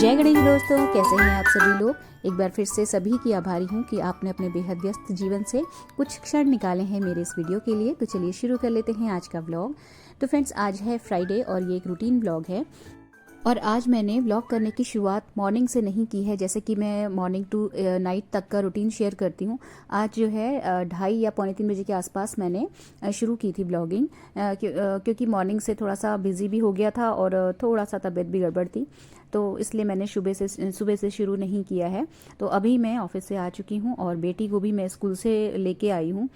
जय गणेश दोस्तों, कैसे हैं आप सभी लोग। एक बार फिर से सभी की आभारी हूँ कि आपने अपने बेहद व्यस्त जीवन से कुछ क्षण निकाले हैं मेरे इस वीडियो के लिए। तो चलिए शुरू कर लेते हैं आज का व्लॉग। तो फ्रेंड्स, आज है फ्राइडे और ये एक रूटीन व्लॉग है। और आज मैंने व्लॉग करने की शुरुआत मॉर्निंग से नहीं की है, जैसे कि मैं मॉर्निंग टू नाइट तक का रूटीन शेयर करती हूँ। आज जो है 2:30 या पौने 3 बजे के आसपास मैंने शुरू की थी व्लॉगिंग, क्योंकि मॉर्निंग से थोड़ा सा बिजी भी हो गया था और थोड़ा सा तबीयत भी गड़बड़ थी, तो इसलिए मैंने सुबह से शुरू नहीं किया है। तो अभी मैं ऑफिस से आ चुकी हूँ और बेटी को भी मैं स्कूल से लेके आई हूँ,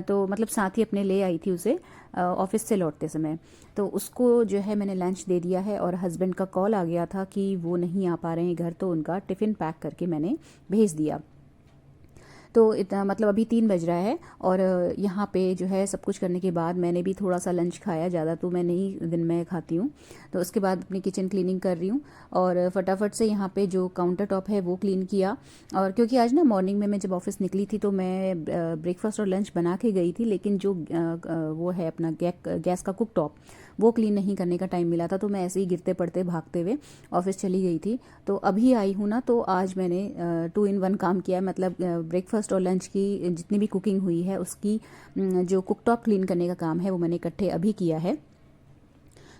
तो मतलब साथ ही अपने ले आई थी उसे ऑफिस से लौटते समय। तो उसको जो है मैंने लंच दे दिया है और हस्बैंड का कॉल आ गया था कि वो नहीं आ पा रहे हैं घर, तो उनका टिफ़िन पैक करके मैंने भेज दिया। तो इतना मतलब अभी 3 बज रहा है और यहाँ पे जो है सब कुछ करने के बाद मैंने भी थोड़ा सा लंच खाया, ज़्यादा तो मैं नहीं दिन में खाती हूँ। तो उसके बाद अपनी किचन क्लीनिंग कर रही हूँ और फटाफट से यहाँ पे जो काउंटर टॉप है वो क्लीन किया। और क्योंकि आज ना मॉर्निंग में मैं जब ऑफिस निकली थी तो मैं ब्रेकफास्ट और लंच बना के गई थी, लेकिन जो वो है अपना गैस का कुक टॉप वो क्लीन नहीं करने का टाइम मिला था, तो मैं ऐसे ही गिरते पड़ते भागते हुए ऑफिस चली गई थी। तो अभी आई हूँ ना, तो आज मैंने 2 in 1 काम किया, मतलब ब्रेकफास्ट और लंच की जितनी भी कुकिंग हुई है उसकी जो कुकटॉप क्लीन करने का काम है वो मैंने इकट्ठे अभी किया है।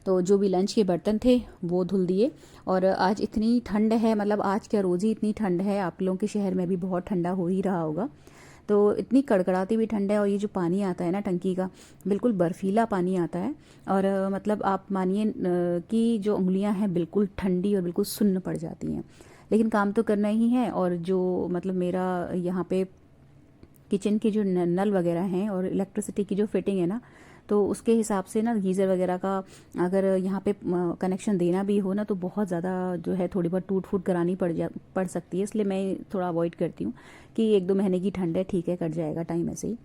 तो जो भी लंच के बर्तन थे वो धुल दिए। और आज इतनी ठंड है, मतलब आज क्या रोज़ ही इतनी ठंड है, आप लोगों के शहर में भी बहुत ठंडा हो ही रहा होगा। तो इतनी कड़कड़ाती भी ठंड है और ये जो पानी आता है ना टंकी का, बिल्कुल बर्फीला पानी आता है। और मतलब आप मानिए कि जो उंगलियां हैं बिल्कुल ठंडी और बिल्कुल सुन्न पड़ जाती हैं, लेकिन काम तो करना ही है। और जो मतलब मेरा यहाँ पे किचन के जो नल वगैरह हैं और इलेक्ट्रिसिटी की जो फिटिंग है ना, तो उसके हिसाब से ना गीज़र वगैरह का अगर यहाँ पे कनेक्शन देना भी हो ना, तो बहुत ज़्यादा जो है थोड़ी बहुत टूट फूट करानी पड़ सकती है। इसलिए मैं थोड़ा अवॉइड करती हूँ कि 1-2 महीने की ठंड है, ठीक है, कट जाएगा टाइम ऐसे ही।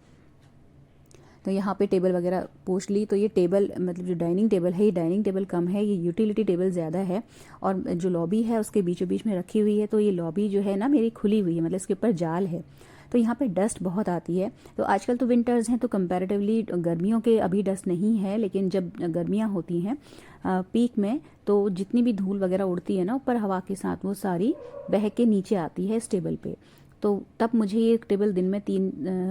तो यहाँ पे टेबल वगैरह पोंछ ली। तो ये टेबल मतलब जो डाइनिंग टेबल है, ये डाइनिंग टेबल कम है, ये यूटिलिटी टेबल ज़्यादा है। और जो लॉबी है उसके बीचों बीच में रखी हुई है, तो ये लॉबी जो है ना मेरी खुली हुई है, मतलब इसके ऊपर जाल है, तो यहाँ पे डस्ट बहुत आती है। तो आजकल तो विंटर्स हैं तो कंपैरेटिवली गर्मियों के अभी डस्ट नहीं है, लेकिन जब गर्मियाँ होती हैं पीक में, तो जितनी भी धूल वगैरह उड़ती है ना ऊपर हवा के साथ, वो सारी बह के नीचे आती है इस टेबल पे। तो तब मुझे ये टेबल दिन में 3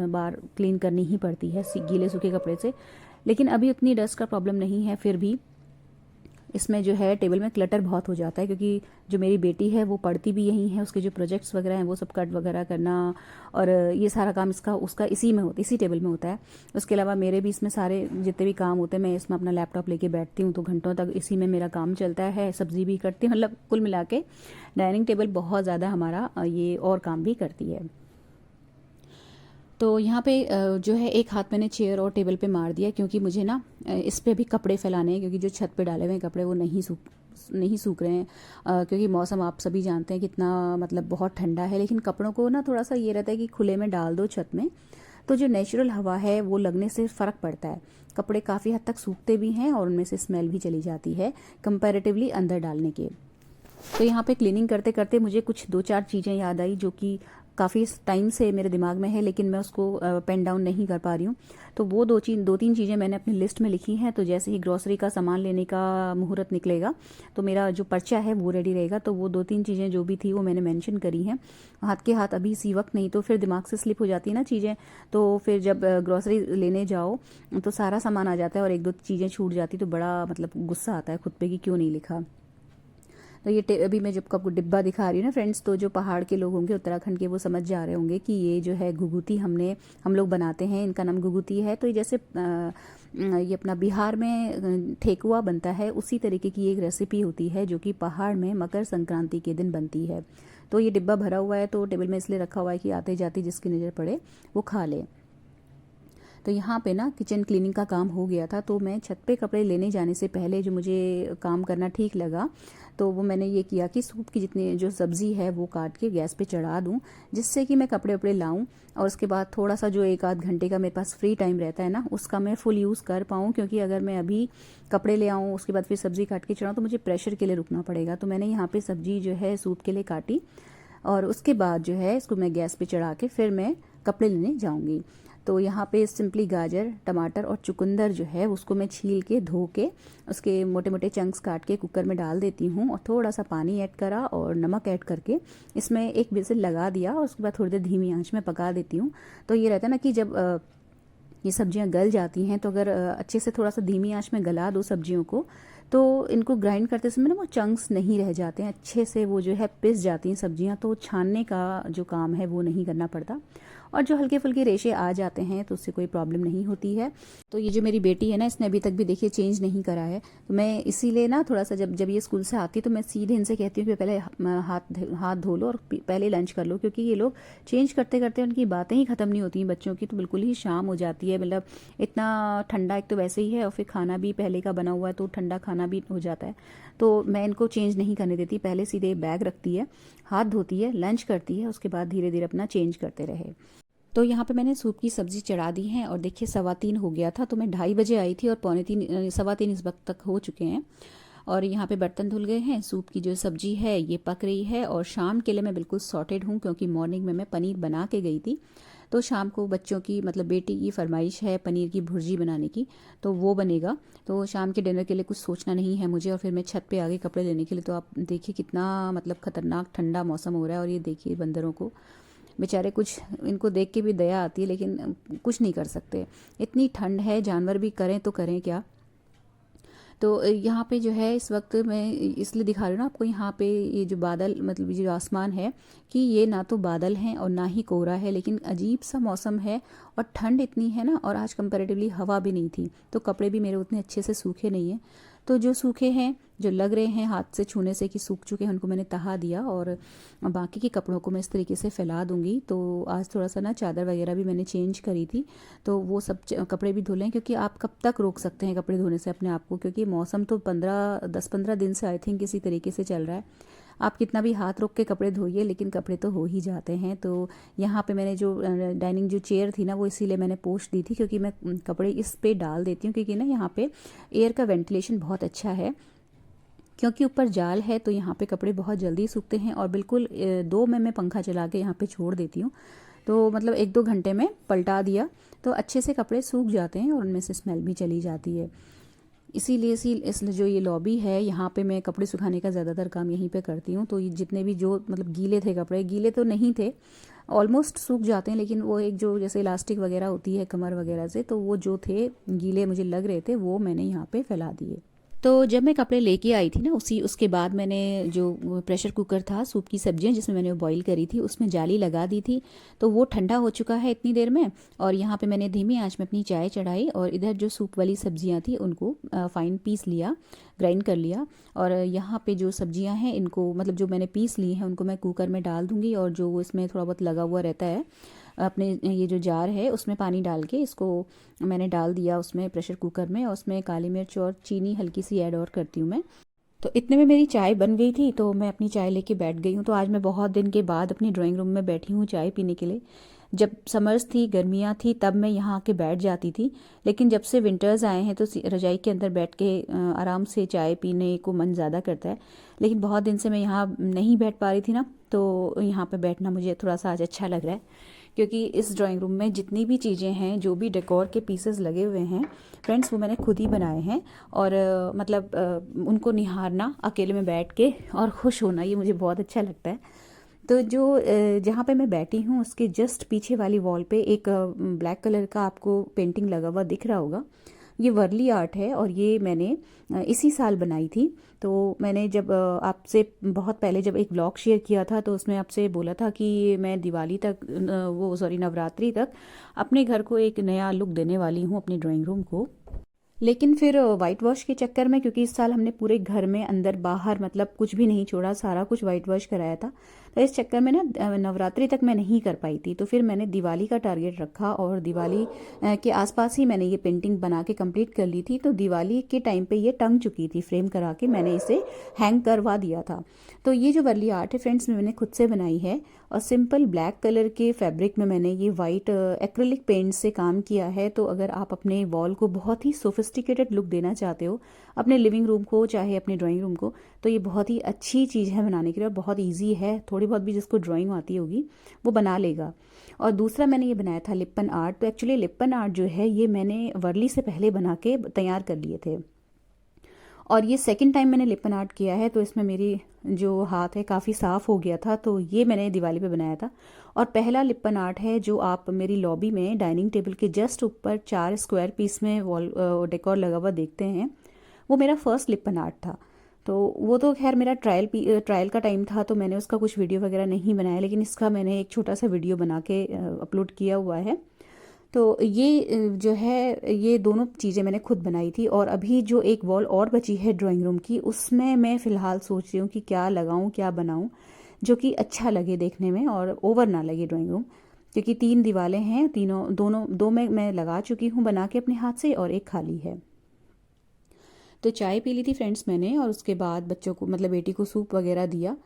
बार क्लीन करनी ही पड़ती है गीले सूखे कपड़े से। लेकिन अभी उतनी डस्ट का प्रॉब्लम नहीं है, फिर भी इसमें जो है टेबल में क्लटर बहुत हो जाता है, क्योंकि जो मेरी बेटी है वो पढ़ती भी यहीं है, उसके जो प्रोजेक्ट्स वगैरह हैं वो सब कट वगैरह करना और ये सारा काम उसका इसी टेबल में होता है। उसके अलावा मेरे भी इसमें सारे जितने भी काम होते हैं, मैं इसमें अपना लैपटॉप लेके बैठती हूँ, तो घंटों तक इसी में मेरा काम चलता है, सब्जी भी कटती हूँ, मतलब कुल मिला के डाइनिंग टेबल बहुत ज़्यादा हमारा ये और काम भी करती है। तो यहाँ पे जो है एक हाथ मैंने चेयर और टेबल पे मार दिया, क्योंकि मुझे ना इस पे भी कपड़े फैलाने हैं, क्योंकि जो छत पे डाले हुए हैं कपड़े वो नहीं सूख रहे हैं, क्योंकि मौसम आप सभी जानते हैं कितना मतलब बहुत ठंडा है। लेकिन कपड़ों को ना थोड़ा सा ये रहता है कि खुले में डाल दो छत में, तो जो नेचुरल हवा है वो लगने से फ़र्क पड़ता है। कपड़े काफ़ी हद तक सूखते भी हैं और उनमें से स्मेल भी चली जाती है कंपैरेटिवली अंदर डालने के। तो यहाँ पे क्लीनिंग करते करते मुझे कुछ 2-4 चीज़ें याद आई, जो कि काफ़ी टाइम से मेरे दिमाग में है, लेकिन मैं उसको पेन डाउन नहीं कर पा रही हूँ। तो वो 2-3 चीज़ें मैंने अपनी लिस्ट में लिखी हैं। तो जैसे ही ग्रॉसरी का सामान लेने का मुहूर्त निकलेगा तो मेरा जो पर्चा है वो रेडी रहेगा। तो वो 2-3 चीज़ें जो भी थी वो मैंने मेंशन करी हैं हाथ के हाथ, अभी इसी वक्त नहीं तो फिर दिमाग से स्लिप हो जाती है ना चीज़ें। तो फिर जब ग्रॉसरी लेने जाओ तो सारा सामान आ जाता है और 1-2 चीज़ें छूट जाती, तो बड़ा मतलब गुस्सा आता है खुद पे कि क्यों नहीं लिखा। तो ये अभी मैं जब आपको डिब्बा दिखा रही हूँ ना फ्रेंड्स, तो जो पहाड़ के लोग होंगे उत्तराखंड के वो समझ जा रहे होंगे कि ये जो है घुघुती हम लोग बनाते हैं, इनका नाम घुघुती है। तो ये जैसे ये अपना बिहार में ठेकुआ बनता है, उसी तरीके की एक रेसिपी होती है जो कि पहाड़ में मकर संक्रांति के दिन बनती है। तो ये डिब्बा भरा हुआ है, तो टेबल में इसलिए रखा हुआ है कि आते जाते जिसकी नज़र पड़े वो खा ले। तो यहाँ पे ना किचन क्लीनिंग का काम हो गया था, तो मैं छत पे कपड़े लेने जाने से पहले जो मुझे काम करना ठीक लगा, तो वो मैंने ये किया कि सूप की जितनी जो सब्ज़ी है वो काट के गैस पे चढ़ा दूँ, जिससे कि मैं कपड़े वपड़े लाऊं और उसके बाद थोड़ा सा जो 1-आध घंटे का मेरे पास फ्री टाइम रहता है ना, उसका मैं फुल यूज़ कर पाऊँ। क्योंकि अगर मैं अभी कपड़े ले आऊँ उसके बाद फिर सब्ज़ी काट के चढ़ाऊँ तो मुझे प्रेशर के लिए रुकना पड़ेगा। तो मैंने यहाँ पर सब्ज़ी जो है सूप के लिए काटी और उसके बाद जो है इसको मैं गैस पे चढ़ा के फिर मैं कपड़े लेने जाऊँगी। तो यहाँ पे सिंपली गाजर, टमाटर और चुकंदर जो है उसको मैं छील के धो के उसके मोटे मोटे चंक्स काट के कुकर में डाल देती हूँ और थोड़ा सा पानी ऐड करा और नमक ऐड करके इसमें एक विजिल लगा दिया और उसके बाद थोड़ी देर धीमी आंच में पका देती हूँ। तो ये रहता है ना कि जब ये सब्जियां गल जाती हैं तो अगर अच्छे से थोड़ा सा धीमी आंच में गला दो सब्जियों को तो इनको ग्राइंड करते समय ना वो चंक्स नहीं रह जाते हैं, अच्छे से वो जो है पिस जाती हैं सब्जियां, तो छानने का जो काम है वो नहीं करना पड़ता और जो हल्के फुल्के रेशे आ जाते हैं तो उससे कोई प्रॉब्लम नहीं होती है। तो ये जो मेरी बेटी है ना इसने अभी तक भी देखिए चेंज नहीं करा है, तो मैं इसीलिए ना थोड़ा सा जब ये स्कूल से आती है तो मैं सीधे इनसे कहती हूँ कि पहले हाथ धो लो और पहले लंच कर लो, क्योंकि ये लोग चेंज करते करते उनकी बातें ही ख़त्म नहीं होती हैं बच्चों की, तो बिल्कुल ही शाम हो जाती है। मतलब इतना ठंडा एक तो वैसे ही है और फिर खाना भी पहले का बना हुआ है तो ठंडा खाना भी हो जाता है, तो मैं इनको चेंज नहीं करने देती, पहले सीधे बैग रखती है, हाथ धोती है, लंच करती है, उसके बाद धीरे धीरे अपना चेंज करते रहे। तो यहाँ पे मैंने सूप की सब्ज़ी चढ़ा दी है और देखिए 3:15 हो गया था, तो मैं 2:30 बजे आई थी और 2:45 3:15 इस वक्त तक हो चुके हैं और यहाँ पे बर्तन धुल गए हैं। सूप की जो सब्ज़ी है ये पक रही है और शाम के लिए मैं बिल्कुल सॉर्टेड हूँ, क्योंकि मॉर्निंग में मैं पनीर बना के गई थी, तो शाम को बच्चों की मतलब बेटी की फरमाइश है पनीर की भुर्जी बनाने की, तो वो बनेगा। तो शाम के डिनर के लिए कुछ सोचना नहीं है मुझे और फिर मैं छत पे आ गई कपड़े लेने के लिए। तो आप देखिए कितना मतलब ख़तरनाक ठंडा मौसम हो रहा है और ये देखिए बंदरों को बेचारे, कुछ इनको देख के भी दया आती है लेकिन कुछ नहीं कर सकते, इतनी ठंड है, जानवर भी करें तो करें क्या। तो यहाँ पे जो है इस वक्त मैं इसलिए दिखा रही हूँ ना आपको, यहाँ पे ये जो बादल मतलब ये जो आसमान है कि ये ना तो बादल हैं और ना ही कोहरा है, लेकिन अजीब सा मौसम है और ठंड इतनी है ना, और आज कंपैरेटिवली हवा भी नहीं थी, तो कपड़े भी मेरे उतने अच्छे से सूखे नहीं हैं। तो जो सूखे हैं, जो लग रहे हैं हाथ से छूने से कि सूख चुके हैं, उनको मैंने तहा दिया और बाकी के कपड़ों को मैं इस तरीके से फैला दूंगी। तो आज थोड़ा सा ना चादर वगैरह भी मैंने चेंज करी थी, तो वो सब कपड़े भी धुलें, क्योंकि आप कब तक रोक सकते हैं कपड़े धोने से अपने आप को, क्योंकि मौसम तो 10-15 दिन से आई थिंक इसी तरीके से चल रहा है। आप कितना भी हाथ रोक के कपड़े धोइए लेकिन कपड़े तो हो ही जाते हैं। तो यहाँ पे मैंने जो डाइनिंग जो चेयर थी ना वो इसीलिए मैंने पोंछ दी थी, क्योंकि मैं कपड़े इस पे डाल देती हूँ, क्योंकि ना यहाँ पे एयर का वेंटिलेशन बहुत अच्छा है, क्योंकि ऊपर जाल है तो यहाँ पे कपड़े बहुत जल्दी सूखते हैं और बिल्कुल 2 में मैं पंखा चला के यहाँ पे छोड़ देती हूँ, तो मतलब 1-2 घंटे में पलटा दिया तो अच्छे से कपड़े सूख जाते हैं और उनमें से स्मेल भी चली जाती है। इसीलिए इसलिए जो ये लॉबी है यहाँ पे मैं कपड़े सुखाने का ज़्यादातर काम यहीं पे करती हूँ। तो ये जितने भी जो मतलब गीले थे कपड़े, गीले तो नहीं थे, ऑलमोस्ट सूख जाते हैं, लेकिन वो एक जो जैसे इलास्टिक वगैरह होती है कमर वगैरह से, तो वो जो थे गीले मुझे लग रहे थे वो मैंने यहाँ पे फैला दिए। तो जब मैं कपड़े लेके आई थी ना उसके बाद मैंने जो प्रेशर कुकर था सूप की सब्जियां जिसमें मैंने बॉईल करी थी उसमें जाली लगा दी थी, तो वो ठंडा हो चुका है इतनी देर में। और यहाँ पे मैंने धीमी आंच में अपनी चाय चढ़ाई और इधर जो सूप वाली सब्जियां थी उनको फाइन पीस लिया, ग्राइंड कर लिया। और यहाँ पे जो सब्जियां हैं इनको मतलब जो मैंने पीस ली हैं उनको मैं कुकर में डाल दूँगी, और जो इसमें थोड़ा बहुत लगा हुआ रहता है अपने ये जो जार है उसमें पानी डाल के इसको मैंने डाल दिया उसमें प्रेशर कुकर में, और उसमें काली मिर्च और चीनी हल्की सी ऐड और करती हूँ मैं। तो इतने में मेरी चाय बन गई थी, तो मैं अपनी चाय लेके बैठ गई हूँ। तो आज मैं बहुत दिन के बाद अपनी ड्राइंग रूम में बैठी हूँ चाय पीने के लिए। जब समर्स थी, गर्मियाँ थी, तब मैं यहाँ आके बैठ जाती थी, लेकिन जब से विंटर्स आए हैं तो रजाई के अंदर बैठ के आराम से चाय पीने को मन ज़्यादा करता है। लेकिन बहुत दिन से मैं यहाँ नहीं बैठ पा रही थी ना, तो यहाँ पे बैठना मुझे थोड़ा सा आज अच्छा लग रहा है, क्योंकि इस ड्राइंग रूम में जितनी भी चीज़ें हैं, जो भी डेकोर के पीसेस लगे हुए हैं फ्रेंड्स, वो मैंने खुद ही बनाए हैं। और मतलब उनको निहारना अकेले में बैठ के और खुश होना, ये मुझे बहुत अच्छा लगता है। तो जो जहाँ पे मैं बैठी हूँ उसके जस्ट पीछे वाली वॉल पे एक ब्लैक कलर का आपको पेंटिंग लगा हुआ दिख रहा होगा, ये वर्ली आर्ट है और ये मैंने इसी साल बनाई थी। तो मैंने जब आपसे बहुत पहले जब एक व्लॉग शेयर किया था तो उसमें आपसे बोला था कि मैं दिवाली तक नवरात्रि तक अपने घर को एक नया लुक देने वाली हूँ, अपने ड्राइंग रूम को। लेकिन फिर वाइट वॉश के चक्कर में, क्योंकि इस साल हमने पूरे घर में अंदर बाहर मतलब कुछ भी नहीं छोड़ा, सारा कुछ वाइट वॉश कराया था, तो इस चक्कर में ना नवरात्रि तक मैं नहीं कर पाई थी। तो फिर मैंने दिवाली का टारगेट रखा और दिवाली के आसपास ही मैंने ये पेंटिंग बना के कंप्लीट कर ली थी। तो दिवाली के टाइम पे ये टंग चुकी थी, फ्रेम करा के मैंने इसे हैंग करवा दिया था। तो ये जो वर्ली आर्ट है फ्रेंड्स मैंने खुद से बनाई है और सिंपल ब्लैक कलर के फैब्रिक में मैंने ये वाइट एक्रिलिक पेंट से काम किया है। तो अगर आप अपने वॉल को बहुत ही सोफिस्टिकेटेड लुक देना चाहते हो, अपने लिविंग रूम को चाहे अपने ड्राइंग रूम को। तो ये बहुत ही अच्छी चीज़ है बनाने के लिए और बहुत ईजी है, थोड़ी बहुत भी जिसको ड्राइंग आती होगी वो बना लेगा। और दूसरा मैंने ये बनाया था लिप्पन आर्ट। तो एक्चुअली लिप्पन आर्ट जो है ये मैंने वर्ली से पहले बना के तैयार कर लिए थे, और ये सेकंड टाइम मैंने लिप्पन आर्ट किया है। तो इसमें मेरी जो हाथ है काफ़ी साफ़ हो गया था, तो ये मैंने दिवाली पे बनाया था। और पहला लिप्पन आर्ट है जो आप मेरी लॉबी में डाइनिंग टेबल के जस्ट ऊपर 4 स्क्वायर पीस में वॉल डेकोर लगा हुआ देखते हैं, वो मेरा फर्स्ट लिप्पन आर्ट था। तो वो तो खैर मेरा ट्रायल का टाइम था, तो मैंने उसका कुछ वीडियो वगैरह नहीं बनाया, लेकिन इसका मैंने एक छोटा सा वीडियो बना के अपलोड किया हुआ है। तो ये जो है ये दोनों चीज़ें मैंने खुद बनाई थी। और अभी जो एक वॉल और बची है ड्राइंग रूम की, उसमें मैं फ़िलहाल सोच रही हूँ कि क्या लगाऊँ, क्या बनाऊँ जो कि अच्छा लगे देखने में और ओवर ना लगे ड्राइंग रूम। क्योंकि 3 दीवारें हैं, तीनों दोनों दो में मैं लगा चुकी हूँ बना के अपने हाथ से, और एक खाली है। तो चाय पी ली थी फ्रेंड्स मैंने, और उसके बाद बच्चों को मतलब बेटी को सूप वगैरह दिया,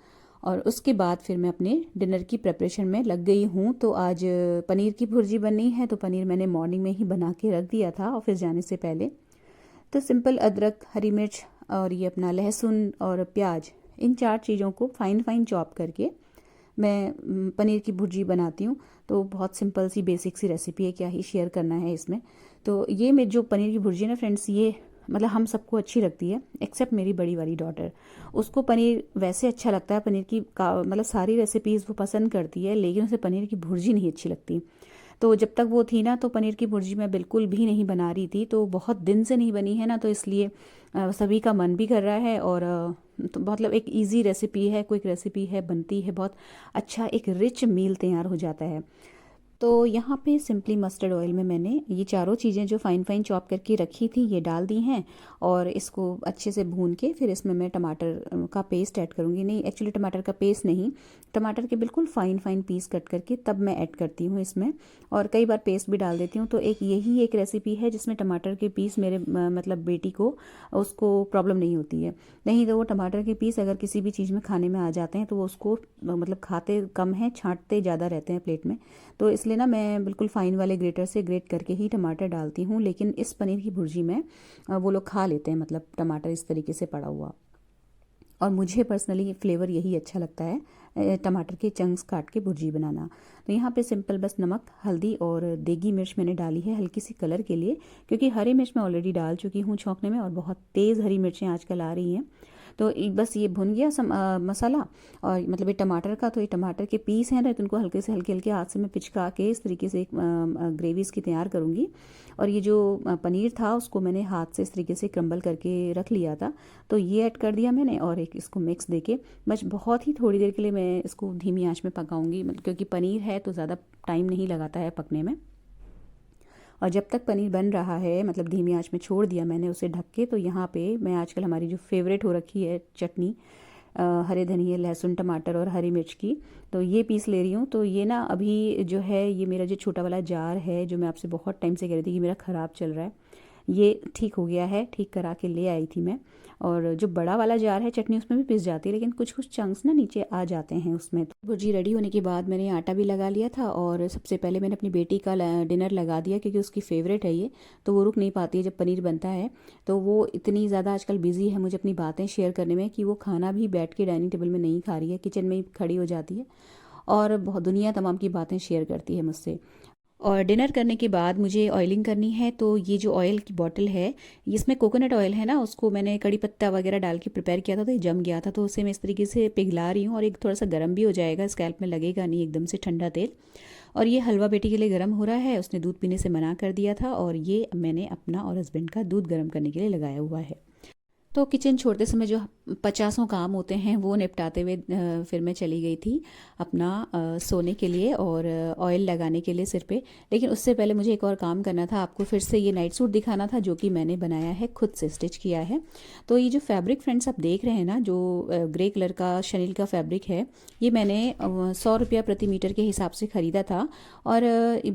और उसके बाद फिर मैं अपने डिनर की प्रिपरेशन में लग गई हूँ। तो आज पनीर की भुर्जी बननी है, तो पनीर मैंने मॉर्निंग में ही बना के रख दिया था ऑफिस जाने से पहले। तो सिंपल अदरक, हरी मिर्च और ये अपना लहसुन और प्याज, इन 4 चीज़ों को फाइन फाइन चॉप करके मैं पनीर की भुर्जी बनाती हूँ। तो बहुत सिंपल सी बेसिक सी रेसिपी है, क्या ही शेयर करना है इसमें। तो ये मेरी जो पनीर की भुर्जी है ना फ्रेंड्स, ये मतलब हम सबको अच्छी लगती है एक्सेप्ट मेरी बड़ी वाली डॉटर। उसको पनीर वैसे अच्छा लगता है, पनीर की का मतलब सारी रेसिपीज़ वो पसंद करती है, लेकिन उसे पनीर की भुर्जी नहीं अच्छी लगती। तो जब तक वो थी ना, तो पनीर की भुर्जी मैं बिल्कुल भी नहीं बना रही थी। तो बहुत दिन से नहीं बनी है ना, तो इसलिए सभी का मन भी कर रहा है। और तो मतलब एक इजी रेसिपी है, क्विक रेसिपी है, बनती है बहुत अच्छा, एक रिच मील तैयार हो जाता है। तो यहाँ पे सिंपली मस्टर्ड ऑयल में मैंने ये चारों चीज़ें जो फाइन फाइन चॉप करके रखी थी ये डाल दी हैं, और इसको अच्छे से भून के फिर इसमें मैं टमाटर का पेस्ट ऐड करूँगी। नहीं, एक्चुअली टमाटर का पेस्ट नहीं, टमाटर के बिल्कुल फाइन फाइन पीस कट करके तब मैं ऐड करती हूँ इसमें, और कई बार पेस्ट भी डाल देती हूँ। तो एक यही एक रेसिपी है जिसमें टमाटर के पीस मेरे मतलब बेटी को उसको प्रॉब्लम नहीं होती है। नहीं तो वो टमाटर के पीस अगर किसी भी चीज़ में खाने में आ जाते हैं तो वो उसको मतलब खाते कम है, छांटते ज़्यादा रहते हैं प्लेट में। तो इसलिए ना मैं बिल्कुल फ़ाइन वाले ग्रेटर से ग्रेट करके ही टमाटर डालती हूँ। लेकिन इस पनीर की भुर्जी में वो लोग खा लेते हैं, मतलब टमाटर इस तरीके से पड़ा हुआ। और मुझे पर्सनली फ्लेवर यही अच्छा लगता है, टमाटर के चंक्स काट के भुर्जी बनाना। तो यहाँ पे सिंपल बस नमक, हल्दी और देगी मिर्च मैंने डाली है हल्की सी कलर के लिए, क्योंकि हरी मिर्च मैं ऑलरेडी डाल चुकी हूँ छौंकने में, और बहुत तेज़ हरी मिर्चें आजकल आ रही हैं। तो बस ये भुन गया मसाला, और मतलब ये टमाटर का, तो ये टमाटर के पीस हैं ना, तो इनको हल्के से हल्के हाथ से मैं पिचका के इस तरीके से एक ग्रेवी इसकी तैयार करूँगी। और ये जो पनीर था उसको मैंने हाथ से इस तरीके से क्रम्बल करके रख लिया था, तो ये ऐड कर दिया मैंने, और एक इसको मिक्स देके बस बहुत ही थोड़ी देर के लिए मैं इसको धीमी आंच में पकाऊंगी, मतलब क्योंकि पनीर है तो ज़्यादा टाइम नहीं लगाता है पकने में। और जब तक पनीर बन रहा है, मतलब धीमी आंच में छोड़ दिया मैंने उसे ढक के। तो यहाँ पे मैं आजकल हमारी जो फेवरेट हो रखी है चटनी, हरे धनिए, लहसुन, टमाटर और हरी मिर्च की, तो ये पीस ले रही हूँ। तो ये ना अभी जो है ये मेरा जो छोटा वाला जार है जो मैं आपसे बहुत टाइम से कह रही थी कि मेरा ख़राब चल रहा है, ये ठीक हो गया है, ठीक करा के ले आई थी मैं। और जो बड़ा वाला जार है चटनी उसमें भी पिस जाती है, लेकिन कुछ कुछ चंक्स ना नीचे आ जाते हैं उसमें। तो भुर्जी रेडी होने के बाद मैंने आटा भी लगा लिया था, और सबसे पहले मैंने अपनी बेटी का डिनर लगा दिया, क्योंकि उसकी फेवरेट है ये, तो वो रुक नहीं पाती है जब पनीर बनता है। तो वो इतनी ज़्यादा आजकल बिजी है मुझे अपनी बातें शेयर करने में कि वो खाना भी बैठ के डाइनिंग टेबल में नहीं खा रही है, किचन में ही खड़ी हो जाती है और बहुत दुनिया तमाम की बातें शेयर करती है मुझसे। और डिनर करने के बाद मुझे ऑयलिंग करनी है, तो ये जो ऑयल की बॉटल है, इसमें कोकोनट ऑयल है ना, उसको मैंने कड़ी पत्ता वगैरह डाल के प्रिपेयर किया था, तो ये जम गया था, तो उसे मैं इस तरीके से पिघला रही हूँ, और एक थोड़ा सा गर्म भी हो जाएगा, स्कैल्प में लगेगा नहीं एकदम से ठंडा तेल। और ये हलवा बेटी के लिए गर्म हो रहा है, उसने दूध पीने से मना कर दिया था, और ये मैंने अपना और हस्बैंड का दूध गर्म करने के लिए लगाया हुआ है। तो किचन छोड़ते समय जो 50 काम होते हैं वो निपटाते हुए फिर मैं चली गई थी अपना सोने के लिए और ऑयल लगाने के लिए सिर पे। लेकिन उससे पहले मुझे एक और काम करना था, आपको फिर से ये नाइट सूट दिखाना था जो कि मैंने बनाया है, खुद से स्टिच किया है। तो ये जो फैब्रिक फ्रेंड्स आप देख रहे हैं ना, जो ग्रे कलर का शनील का फैब्रिक है, ये मैंने 100 रुपया प्रति मीटर के हिसाब से ख़रीदा था, और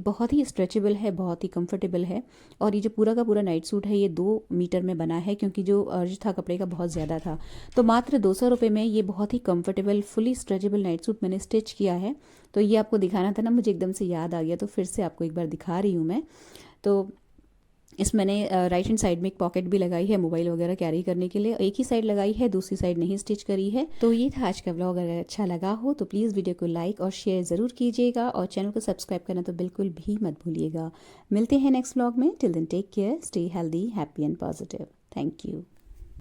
बहुत ही स्ट्रेचेबल है, बहुत ही कंफर्टेबल है। और ये जो पूरा का पूरा नाइट सूट है ये 2 मीटर में बना है, क्योंकि जो अर्ज था कपड़े का बहुत ज़्यादा था। तो मात्र 200 रुपये में ये बहुत ही comfortable fully stretchable night suit मैंने स्टिच किया है। तो ये आपको दिखाना था ना, मुझे एकदम से याद आ गया, तो फिर से आपको एक बार दिखा रही हूँ मैं। तो इस मैंने राइट हैंड साइड में एक पॉकेट भी लगाई है मोबाइल वगैरह कैरी करने के लिए। एक ही साइड लगाई है, दूसरी साइड नहीं स्टिच करी है। तो ये था आज का व्लॉग। अगर अच्छा लगा हो तो प्लीज़ वीडियो को लाइक और शेयर ज़रूर कीजिएगा और चैनल को सब्सक्राइब करना तो बिल्कुल भी मत भूलिएगा। मिलते हैं नेक्स्ट व्लॉग में। Till then take care, stay healthy, happy and positive. Thank you.